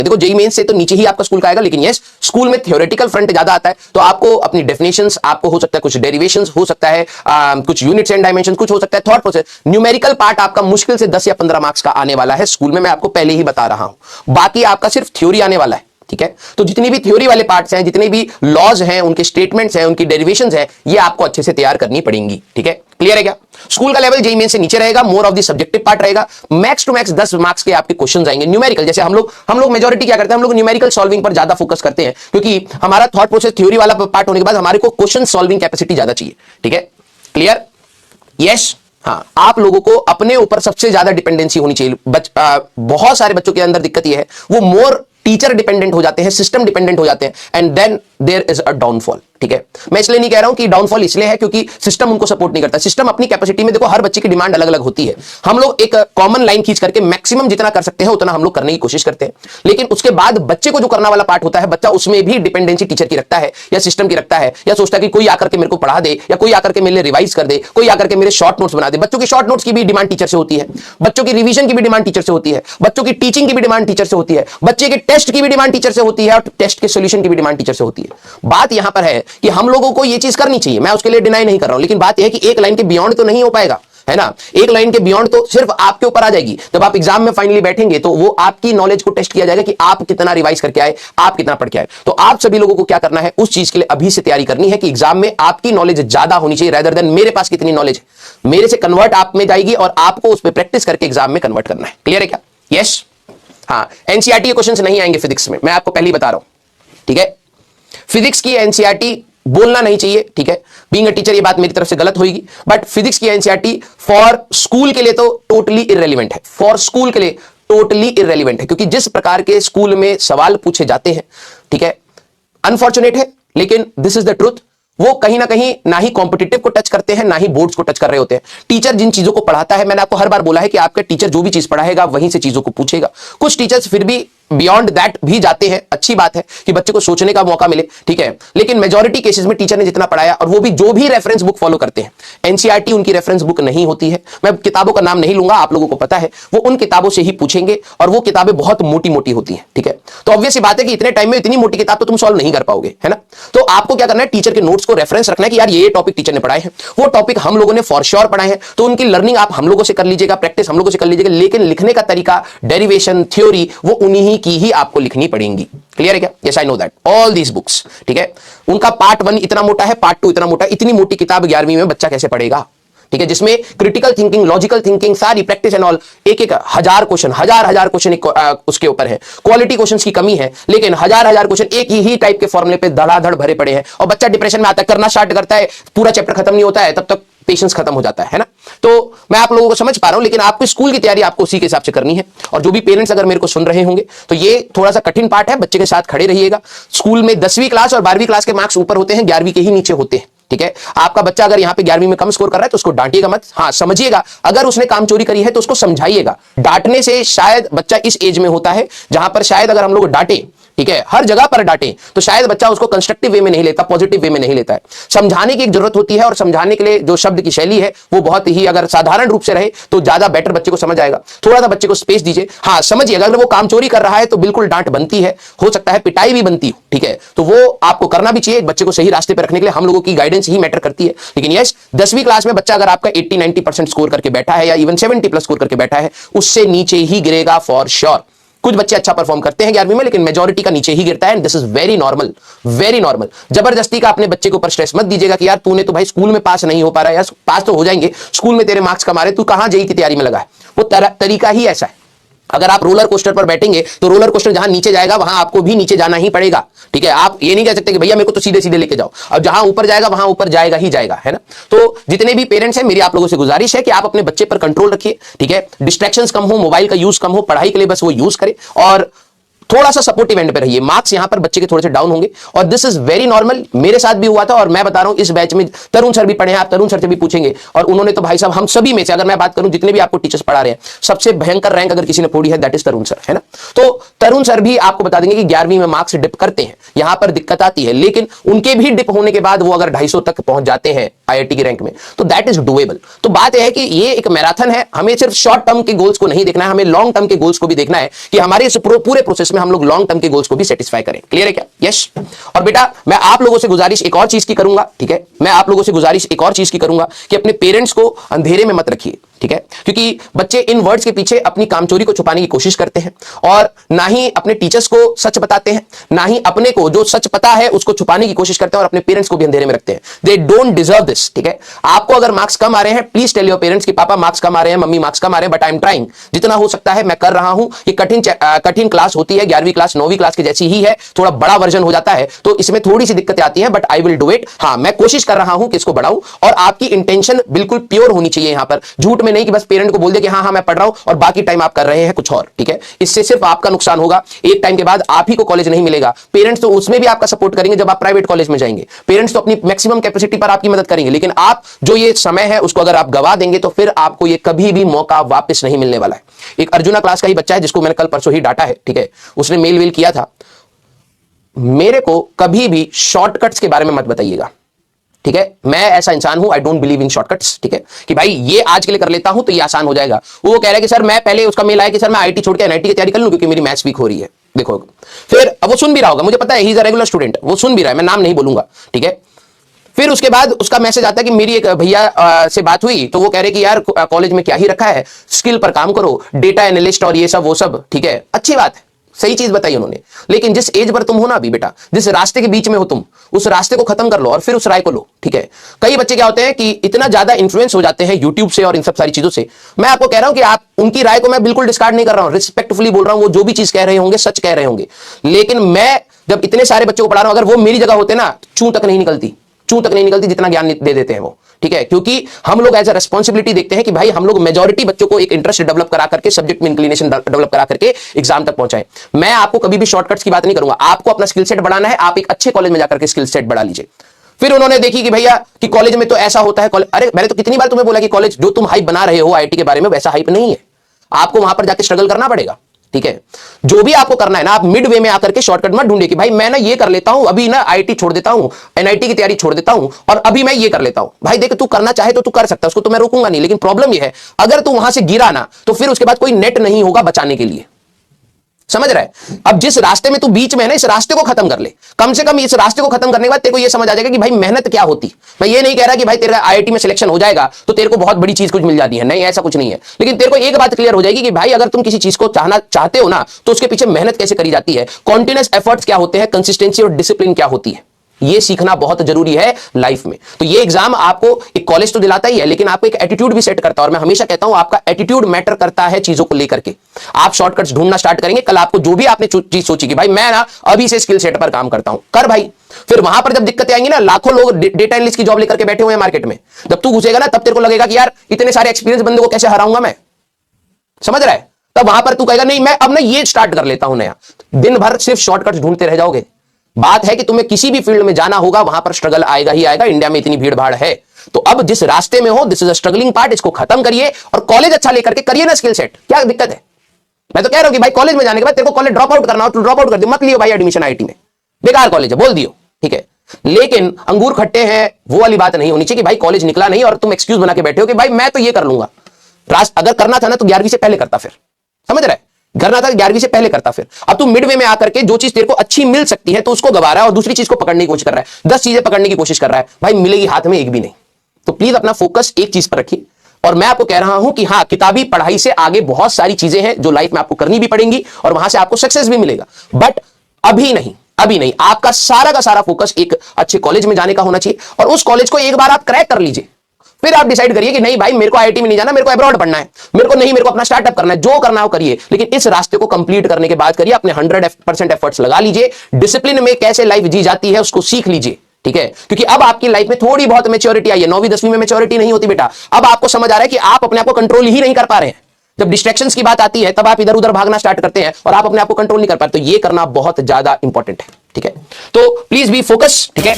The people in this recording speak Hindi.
देखो जेईई मेंस से तो नीचे ही आपका स्कूल का आएगा, लेकिन यस स्कूल में थ्योरेटिकल फ्रंट ज्यादा आता है, तो आपको अपनी डेफिनेशंस, आपको हो सकता है कुछ डेरिवेशंस, हो सकता है कुछ यूनिट्स एंड डायमेंशंस, कुछ हो सकता है थॉट प्रोसेस। न्यूमेरिकल पार्ट आपका मुश्किल से 10 या 15 मार्क्स का आने वाला है स्कूल में, मैं आपको पहले ही बता रहा हूं। बाकी आपका सिर्फ थ्योरी आने वाला है, ठीक है। तो जितनी भी थ्योरी वाले पार्ट्स हैं, जितने भी लॉज हैं, उनके स्टेटमेंट्स हैं, उनकी डेरिवेशंस हैं, ये आपको अच्छे से तैयार करनी पड़ेंगी, ठीक है। क्लियर है क्या? स्कूल का लेवल जेईई मेंस से नीचे रहेगा, more of the subjective part रहेगा। मैक्स टू मैक्स 10 मार्क्स के आपके क्वेश्चंस आएंगे न्यूमेरिकल। जैसे हम लोग मेजॉरिटी क्या करते हैं, हम लोग न्यूमेरिकल सॉल्विंग पर ज्यादा फोकस करते हैं, क्योंकि हमारा थॉट प्रोसेस थ्योरी वाला पार्ट होने के बाद हमारे को क्वेश्चन सॉल्विंग कैपेसिटी ज्यादा चाहिए, ठीक है। क्लियर? यस। हाँ, आप लोगों को अपने ऊपर सबसे ज्यादा डिपेंडेंसी होनी चाहिए। बहुत सारे बच्चों के अंदर दिक्कत यह है, वो मोर टीचर डिपेंडेंट हो जाते हैं, सिस्टम डिपेंडेंट हो जाते हैं, and then there is a downfall, ठीक है। मैं इसलिए नहीं कह रहा हूं कि डाउनफॉल इसलिए है क्योंकि सिस्टम उनको सपोर्ट नहीं करता। सिस्टम अपनी कैपेसिटी में, देखो हर बच्चे की डिमांड अलग अलग होती है। हम लोग एक कॉमन लाइन खींच करके मैक्सिमम जितना कर सकते हैं उतना हम लोग करने की कोशिश करते हैं, लेकिन उसके बाद बच्चे को जो करना वाला पार्ट होता है, बच्चा उसमें भी डिपेंडेंसी टीचर की रखता है या सिस्टम की रखता है, या सोचता है कि कोई आकर के मेरे को पढ़ा दे, या कोई आकर के मेरे लिए रिवाइज कर दे, कोई आकर के मेरे शॉर्ट नोट्स बना दे। बच्चों की शॉर्ट नोट्स की भी डिमांड टीचर से होती है, बच्चों की रिवीजन की भी डिमांड टीचर से होती है, बच्चों की टीचिंग की भी डिमांड टीचर से होती है, बच्चे के टेस्ट की भी डिमांड टीचर से होती है, और टेस्ट के सॉल्यूशन की भी डिमांड टीचर से होती है। बात यहां पर है कि हम लोगों को यह चीज करनी चाहिए, मैं उसके लिए डिनाई नहीं कर रहा हूं, लेकिन बात यह है कि एक लाइन के बियॉन्ड तो नहीं हो पाएगा, है ना। एक लाइन के बियॉन्ड तो सिर्फ आपके ऊपर आ जाएगी। जब आप एग्जाम में फाइनली बैठेंगे तो वो आपकी नॉलेज को टेस्ट किया जाएगा कि आप कितना रिवाइज करके आए, आप कितना पढ़ के आए। तो आप सभी लोगों को क्या करना है, उस चीज के लिए अभी से तैयारी करनी है कि एग्जाम में आपकी नॉलेज ज्यादा होनी चाहिए, रेदर देन मेरे पास कितनी नॉलेज है। मेरे से कन्वर्ट आप में जाएगी और आपको उस पर प्रैक्टिस करके एग्जाम में कन्वर्ट करना है। क्लियर है क्या? यस। हाँ, एनसीईआरटी के क्वेश्चन नहीं आएंगे फिजिक्स में, मैं आपको पहले ही बता रहा हूं, ठीक है। फिजिक्स की एनसीईआरटी बोलना नहीं चाहिए, ठीक है। बीइंग अ टीचर ये बात मेरी तरफ से गलत होगी, बट फिजिक्स की एनसीईआरटी फॉर स्कूल के लिए तो टोटली इररेलेवेंट है, फॉर स्कूल के लिए टोटली इररेलेवेंट है, क्योंकि जिस प्रकार के स्कूल में सवाल पूछे जाते हैं, ठीक है, अनफॉर्चुनेट है लेकिन दिस इज द ट्रुथ, वो कहीं ना कहीं ना ही कॉम्पिटिटिव को टच करते हैं, ना ही बोर्ड्स को टच कर रहे होते हैं। टीचर जिन चीजों को पढ़ाता है, मैंने आपको हर बार बोला है कि आपका टीचर जो भी चीज पढ़ाएगा वहीं से चीजों को पूछेगा। कुछ टीचर्स फिर भी बियॉन्ड दैट भी जाते हैं, अच्छी बात है कि बच्चे को सोचने का मौका मिले, ठीक है, लेकिन मेजॉरिटी केसेस में टीचर ने जितना पढ़ाया, और वो भी जो भी रेफरेंस बुक फॉलो करते हैं, एनसीईआरटी उनकी रेफरेंस बुक नहीं होती है। मैं किताबों का नाम नहीं लूंगा, आप लोगों को पता है, वो उन किताबों से ही पूछेंगे, और वो किताबें बहुत मोटी मोटी होती हैं, ठीक है। तो ऑब्वियस बात है कि इतने टाइम में इतनी मोटी किताब तो तुम सॉल्व नहीं कर पाओगे, है ना। तो आपको क्या करना है, टीचर के नोट्स को रेफरेंस रखना है कि यार ये टॉपिक टीचर ने पढ़ाए हैं, वो टॉपिक हम लोगों ने फॉर श्योर पढ़ाए हैं, तो उनकी लर्निंग आप हम लोगों से कर लीजिएगा, प्रैक्टिस हम लोगों से कर लीजिएगा, लेकिन लिखने का तरीका, डेरिवेशन, थ्योरी, वो उन्हीं की ही आपको लिखनी पड़ेंगी। क्लियर है क्या? Yes, I know that all these books, ठीक है। उनका पार्ट 1 इतना मोटा है, पार्ट 2 इतना मोटा है। इतनी मोटी किताब 11वीं में बच्चा कैसे पढ़ेगा, ठीक है, जिसमें क्रिटिकल थिंकिंग, लॉजिकल थिंकिंग, सारी प्रैक्टिस एंड ऑल, एक हजार क्वेश्चन, हजार क्वेश्चन उसके ऊपर है। क्वालिटी क्वेश्चंस की कमी है, लेकिन हजार क्वेश्चन एक ही टाइप के फॉर्मूले पे धड़ाधड़ भरे पड़े हैं, और बच्चा डिप्रेशन में आता है, करना स्टार्ट करता है, पूरा चैप्टर खत्म नहीं होता है, तब तक पेशेंस खत्म हो जाता है ना। तो मैं आप लोगों को समझ पा रहा हूं, लेकिन आपको स्कूल की तैयारी आपको उसी के हिसाब से करनी है। और जो भी पेरेंट्स अगर मेरे को सुन रहे होंगे, तो ये थोड़ा सा कठिन पार्ट है, बच्चे के साथ खड़े रहिएगा। स्कूल में 10वीं क्लास और 12वीं क्लास के मार्क्स ऊपर होते हैं, 11वीं के ही नीचे होते हैं, ठीक है। आपका बच्चा अगर यहाँ पे 11वीं में कम स्कोर कर रहा है तो उसको डांटिएगा मत, हाँ समझिएगा। अगर उसने काम चोरी करी है तो उसको समझाइएगा। डांटने से शायद बच्चा इस एज में होता है जहां पर शायद अगर हम लोग डांटे, ठीक है, हर जगह पर डांटे, तो शायद बच्चा उसको कंस्ट्रक्टिव वे में नहीं लेता, पॉजिटिव वे में नहीं लेता है। समझाने की एक जरूरत होती है, और समझाने के लिए जो शब्द की शैली है वो बहुत ही अगर साधारण रूप से रहे तो ज्यादा बेटर बच्चे को समझ आएगा। थोड़ा सा बच्चे को स्पेस दीजिए, हाँ समझिए। अगर वो काम चोरी कर रहा है तो बिल्कुल डांट बनती है, हो सकता है पिटाई भी बनती हो, ठीक है, तो वो आपको करना भी चाहिए। बच्चे को सही रास्ते पर रखने के लिए हम लोगों की गाइडेंस ही मैटर करती है। लेकिन यस, 10वीं क्लास में बच्चा अगर आपका 80-90% स्कोर करके बैठा है, या इवन 70+ स्कोर करके बैठा है, उससे नीचे ही गिरेगा फॉर श्योर। कुछ बच्चे अच्छा परफॉर्म करते हैं 11वीं में, लेकिन मेजॉरिटी का नीचे ही गिरता है, and this is very normal, very normal. जबरदस्ती का अपने बच्चे के ऊपर स्ट्रेस मत दीजिएगा कि यार तूने तो भाई स्कूल में पास नहीं हो पा रहा है, यार पास तो हो जाएंगे, स्कूल में तेरे मार्क्स कम आ रहे, तू कहां जेईई की तैयारी में लगा है। वो तरीका ही ऐसा है। अगर आप रोलर कोस्टर पर बैठेंगे तो रोलर कोस्टर जहां नीचे जाएगा वहां आपको भी नीचे जाना ही पड़ेगा, ठीक है। आप ये नहीं कह सकते कि भैया मेरे को तो सीधे सीधे लेके जाओ, और जहां ऊपर जाएगा वहां ऊपर जाएगा ही जाएगा, है ना। तो जितने भी पेरेंट्स हैं, मेरी आप लोगों से गुजारिश है कि आप अपने बच्चे पर कंट्रोल रखिए, ठीक है। डिस्ट्रैक्शंस कम हो, मोबाइल का यूज कम हो, पढ़ाई के लिए बस वो यूज करे, और थोड़ा सा सपोर्टिव एंड पे रहिए। मार्क्स यहां पर बच्चे के थोड़े से डाउन होंगे, और दिस इज वेरी नॉर्मल, मेरे साथ भी हुआ था। और मैं बता रहा हूं, इस बैच में तरुण सर भी पढ़े हैं, आप तरुण सर से भी पूछेंगे, और उन्होंने तो भाई साहब हम सभी में से, अगर मैं बात करूं जितने भी आपको टीचर्स पढ़ा रहे हैं, सबसे भयंकर रैंक अगर किसी ने फोड़ी है दैट इज तरुण सर, है ना। तो तरुण सर भी आपको बता देंगे कि 11वीं में मार्क्स डिप करते हैं, यहां पर दिक्कत आती है, लेकिन उनके भी डिप होने के बाद वो अगर 250 तक पहुंच जाते हैं आईआईटी की रैंक में, तो दैट इज डुएबल। तो बात यह है कि ये एक मैराथन है, हमें सिर्फ शॉर्ट टर्म के गोल्स को नहीं देखना है, हमें लॉन्ग टर्म के गोल्स को भी देखना है कि हमारे इस पूरे प्रोसेस में में हम लोग लॉन्ग टर्म के गोल्स को भी सेटिस्फाई करें। क्लियर है क्या? यस। और बेटा मैं आप लोगों से गुजारिश एक और चीज की करूंगा, ठीक है, मैं आप लोगों से गुजारिश एक और चीज की करूंगा कि अपने पेरेंट्स को अंधेरे में मत रखिए, ठीक है, क्योंकि बच्चे इन वर्ड्स के पीछे अपनी कामचोरी को छुपाने की कोशिश करते हैं और ना ही अपने टीचर्स को सच बताते हैं, ना ही अपने को जो सच पता है उसको छुपाने की कोशिश करते हैं और अपने पेरेंट्स को भी अंधेरे में रखते हैं। दे डोंट डिजर्व दिस, ठीक है। आपको अगर मार्क्स कम आ रहे हैं, प्लीज टेल योर पेरेंट्स कि पापा मार्क्स कम आ रहे हैं, मम्मी मार्क्स कम आ रहे हैं, बट आई एम ट्राइंग, जितना हो सकता है मैं कर रहा हूं। ये कठिन क्लास होती है, 11वीं क्लास 9वीं क्लास की जैसी ही है, थोड़ा बड़ा वर्जन हो जाता है तो इसमें थोड़ी सी दिक्कतें आती हैं, but I will do it. हाँ, मैं कोशिश कर रहा हूं कि इसको बढ़ाऊं और आपकी इंटेंशन बिल्कुल प्योर होनी चाहिए यहां पर, झूठ में नहीं कि बस पेरेंट को बोल दे कि हाँ हाँ मैं पढ़ रहा हूं और बाकी टाइम आप कर रहे हैं कुछ और, ठीक है। इससे सिर्फ आपका नुकसान होगा, एक टाइम के बाद आप ही को कॉलेज नहीं मिलेगा। पेरेंट्स तो उसमें भी आपका सपोर्ट करेंगे जब आप प्राइवेट कॉलेज में जाएंगे, पेरेंट्स तो अपनी मैक्सिमम कैपेसिटी पर आपकी मदद करेंगे, लेकिन आप जो ये समय है उसको अगर आप गवा देंगे तो फिर आपको ये कभी भी मौका वापस नहीं मिलने वाला है। एक अर्जुना क्लास का ही बच्चा है जिसको मैंने कल परसों ही डांटा है, ठीक है, उसने मेल वेल किया था, मेरे को कभी भी शॉर्टकट्स के बारे में मत बताइएगा, ठीक है। मैं ऐसा इंसान हूं, I don't believe in shortcuts, ठीक है, कि भाई ये आज के लिए कर लेता हूं तो ये आसान हो जाएगा। वो कह रहा है कि सर मैं पहले, उसका मेल आया कि सर मैं आईटी छोड़ के एनआईटी की तैयारी कर लूं क्योंकि मेरी मैथ्स वीक हो रही है। देखो फिर अब वो सुन भी रहा होगा, मुझे पता है, he is a regular student, वो सुन भी रहा है, मैं नाम नहीं बोलूंगा, ठीक है। फिर उसके बाद उसका मैसेज आता है कि मेरी एक भैया से बात हुई तो वो कह रहे कि यार कॉलेज में क्या ही रखा है, स्किल पर काम करो, डेटा एनालिस्ट और ये सब वो सब, ठीक है, अच्छी बात है, सही चीज बताई उन्होंने, लेकिन जिस एज पर तुम हो ना अभी बेटा, जिस रास्ते के बीच में हो तुम, उस रास्ते को खत्म कर लो और फिर उस राय को लो, ठीक है। कई बच्चे क्या होते हैं कि इतना ज्यादा इन्फ्लुएंस हो जाते हैं यूट्यूब से और इन सब सारी चीजों से। मैं आपको कह रहा हूं कि आप उनकी राय को मैं बिल्कुल डिस्कार्ड नहीं कर रहा हूं, रिस्पेक्टफुली बोल रहा हूं, वो जो भी चीज कह रहे होंगे सच कह रहे होंगे, लेकिन मैं जब इतने सारे बच्चों को पढ़ा रहा हूं, अगर वो मेरी जगह होते ना, चूं तक नहीं निकलती जितना ज्ञान दे देते हैं वो, ठीक है, क्योंकि हम लोग एज अ रिस्पॉन्सिबिलिटी देखते हैं कि भाई हम लोग मेजॉरिटी बच्चों को एक इंटरेस्ट डेवलप करा करके, सब्जेक्ट में इंक्लिनेशन डेवलप करा करके एग्जाम तक पहुंचाएं। मैं आपको कभी भी शॉर्टकट्स की बात नहीं करूंगा, आपको अपना स्किल सेट बढ़ाना है, आप एक अच्छे कॉलेज में जाकर के स्किल सेट बढ़ा लीजिए। फिर उन्होंने देखी कि भैया कि कॉलेज में तो ऐसा होता है, अरे मैंने तो कितनी बार तुम्हें बोला कि कॉलेज जो तुम हाइप बना रहे हो आईटी के बारे में वैसा हाइप नहीं है, आपको वहां पर जाकर स्ट्रगल करना पड़ेगा, ठीक है। जो भी आपको करना है ना, आप मिड वे में आकर के शॉर्टकट मत ढूंढिए कि भाई मैं ना ये कर लेता हूं, अभी ना आईटी छोड़ देता हूं, एनआईटी की तैयारी छोड़ देता हूं और अभी मैं ये कर लेता हूं। भाई देख, तू करना चाहे तो तू कर सकता है, उसको तो मैं रोकूंगा नहीं, लेकिन प्रॉब्लम ये है अगर तू वहां से गिरा ना तो फिर उसके बाद कोई नेट नहीं होगा बचाने के लिए, समझ रहा है। अब जिस रास्ते में तू बीच में है ना, इस रास्ते को खत्म कर ले, कम से कम इस रास्ते को खत्म करने के बाद तेरे को ये समझ आ जाएगा कि भाई मेहनत क्या होती। मैं ये नहीं कह रहा कि भाई तेरा आईआईटी में सिलेक्शन हो जाएगा तो तेरे को बहुत बड़ी चीज कुछ मिल जाती है, नहीं ऐसा कुछ नहीं है, लेकिन तेरे को एक बात क्लियर हो जाएगी कि भाई अगर तुम किसी चीज को चाहते हो ना तो उसके पीछे मेहनत कैसे करी जाती है, कॉन्टिन्यूअस एफर्ट्स क्या होते हैं, कंसिस्टेंसी और डिसिप्लिन क्या होती है, ये सीखना बहुत जरूरी है लाइफ में। तो ये एग्जाम आपको एक कॉलेज तो दिलाता ही है, लेकिन आपको एक एटीट्यूड भी सेट करता है, और मैं हमेशा कहता हूं आपका एटीट्यूड मैटर करता है चीजों को लेकर के। आप शॉर्टकट्स ढूंढना स्टार्ट करेंगे, कल आपको जो भी आपने चीज सोची कि भाई मैं ना अभी से स्किल सेट पर काम करता हूं, कर भाई। फिर वहां पर जब दिक्कतें आएंगी ना, लाखों लोग डेटा एनालिस्ट की जॉब लेकर के बैठे हुए हैं मार्केट में, जब तू घुसेगा ना तब तेरे को लगेगा कि यार इतने सारे एक्सपीरियंस बंदे को कैसे हराऊंगा मैं, समझ रहा है। तब वहां पर तू कहेगा नहीं मैं अब ना ये स्टार्ट कर लेता हूं नया। दिन भर सिर्फ शॉर्टकट्स ढूंढते रह जाओगे। बात है कि तुम्हें किसी भी फील्ड में जाना होगा, वहां पर स्ट्रगल आएगा ही आएगा, इंडिया में इतनी भीड़ भाड़ है। तो अब जिस रास्ते में हो, this is a struggling part, इसको खत्म करिए और कॉलेज अच्छा लेकर के करिए ना स्किल सेट। क्या दिक्कत है? मैं तो कह रहा हूं कि भाई कॉलेज में जाने के बाद तेरे को कॉलेज ड्रॉप आउट करना हो तो ड्रॉप आउट कर दियो, मत लियो भाई एडमिशन आईटी में, बेकार कॉलेज है, बोल दियो, ठीक है। लेकिन अंगूर खट्टे हैं वो वाली बात नहीं होनी चाहिए कि भाई कॉलेज निकला नहीं और तुम एक्सक्यूज बना के बैठे हो कि भाई मैं तो ये कर लूंगा। अगर करना था ना तो 11वीं से पहले करता, फिर समझ रहा है, करना था 11वीं से पहले करता। फिर अब तू मिडवे में आकर के जो चीज तेरे को अच्छी मिल सकती है तो उसको गवा रहा है और दूसरी चीज को पकड़ने की कोशिश कर रहा है, 10 चीजें पकड़ने की कोशिश कर रहा है, भाई मिलेगी हाथ में एक भी नहीं। तो प्लीज अपना फोकस एक चीज पर रखिए। और मैं आपको कह रहा हूं कि हाँ, किताबी पढ़ाई से आगे बहुत सारी चीजें हैं जो लाइफ में आपको करनी भी पड़ेंगी और वहां से आपको सक्सेस भी मिलेगा, बट अभी नहीं, अभी नहीं। आपका सारा का सारा फोकस एक अच्छे कॉलेज में जाने का होना चाहिए और उस कॉलेज को एक बार आप क्रैक कर लीजिए, फिर आप डिसाइड करिए कि नहीं भाई मेरे को आईआईटी में नहीं जाना, मेरे को अब्रॉड पढ़ना है, मेरे को अपना स्टार्टअप करना है, जो करना हो करिए, लेकिन इस रास्ते को कंप्लीट करने के बाद करिए, अपने 100% एफर्ट्स लगा लीजिए, डिसिप्लिन में कैसे लाइफ जी जाती है उसको सीख लीजिए, ठीक है। क्योंकि अब आपकी लाइफ में थोड़ी बहुत मैच्योरिटी आई है, 9वीं 10वीं में मैच्योरिटी नहीं होती बेटा। अब आपको समझ आ रहा है कि आप अपने आप को कंट्रोल ही नहीं कर पा रहे हैं। जब डिस्ट्रैक्शंस की बात आती है तब आप इधर उधर भागना स्टार्ट करते हैं और आप अपने आप को कंट्रोल नहीं कर पाते। तो ये करना बहुत ज्यादा इंपॉर्टेंट है, ठीक है। तो प्लीज बी फोकस, ठीक है।